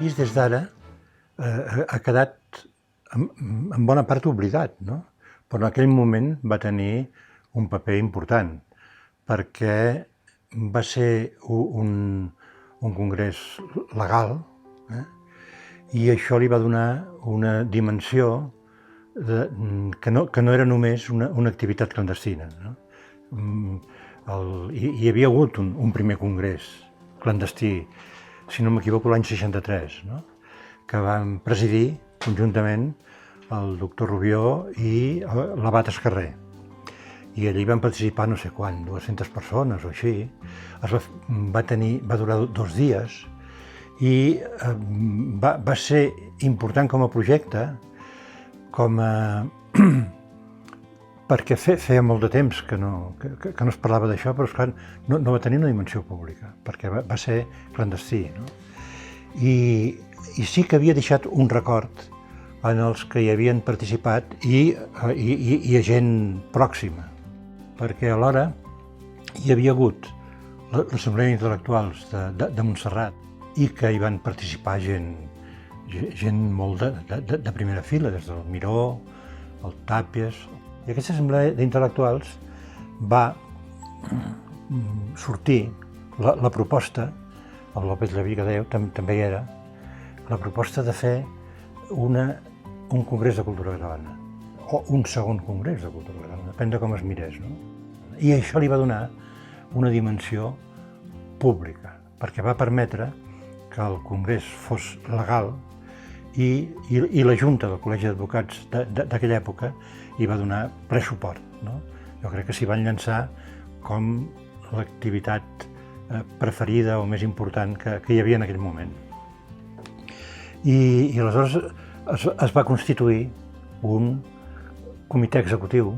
vist des d'ara, ha quedat en bona part oblidat, no? Però en aquell moment va tenir un paper important, perquè va ser un congrés legal, i això li va donar una dimensió que no era només una activitat clandestina, no? Hi havia hagut un primer congrés clandestí, si no m'equivoco, l'any 63, no? Que van presidir conjuntament el doctor Rubió i l'abat Escarré. I allí van participar no sé quant, 200 persones o així. Va durar 2 dies i va ser important com a projecte, perquè feia molt de temps que no es parlava d'això, però esclar, no va tenir una dimensió pública, perquè va ser clandestí, no? I sí que havia deixat un record en els que hi havien participat i a gent pròxima, perquè alhora hi havia hagut l'Assemblea d'Intel·lectuals de Montserrat i que hi van participar gent molt de primera fila, des del Miró, el Tàpies. I aquesta assemblea d'intel·lectuals va sortir la proposta, el López Llavigadeu també hi era, la proposta de fer un congrés de cultura catalana, o un segon congrés de cultura catalana, depèn de com es mirés, no? I això li va donar una dimensió pública, perquè va permetre que el congrés fos legal i la Junta del Col·legi d'Advocats d'aquella època hi va donar ple suport, no? Jo crec que s'hi van llançar com l'activitat preferida o més important que hi havia en aquell moment. I aleshores es va constituir un comitè executiu,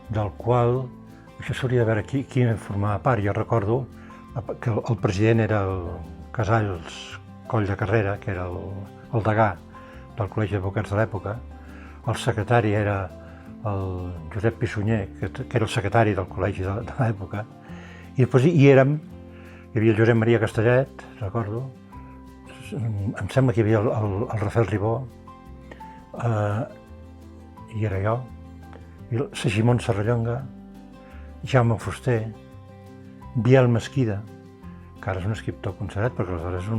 del qual, això s'hauria de veure qui en formava part. Jo recordo que el president era el Casals Coll de Carrera, que era el degà del Col·legi d'Advocats de l'època. El secretari era el Josep Pissunyer, que era el secretari del col·legi de l'època. I després hi havia el Josep Maria Castellet, recordo, em sembla que hi havia el Rafael Ribó, hi era jo, i la Segimon Serrallonga, Jaume Fuster, Biel Mesquida, que ara és un escriptor consagrat, perquè aleshores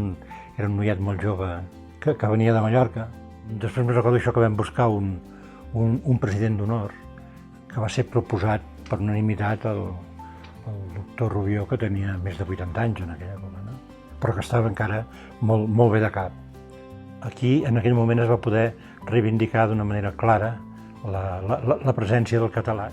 era un noiet molt jove que venia de Mallorca. Després me recordo això que vam buscar un president d'honor, que va ser proposat per unanimitat el doctor Rubió, que tenia més de 80 anys en aquella època, no? Però que estava encara molt bé de cap. Aquí, en aquell moment, es va poder reivindicar d'una manera clara la presència del català.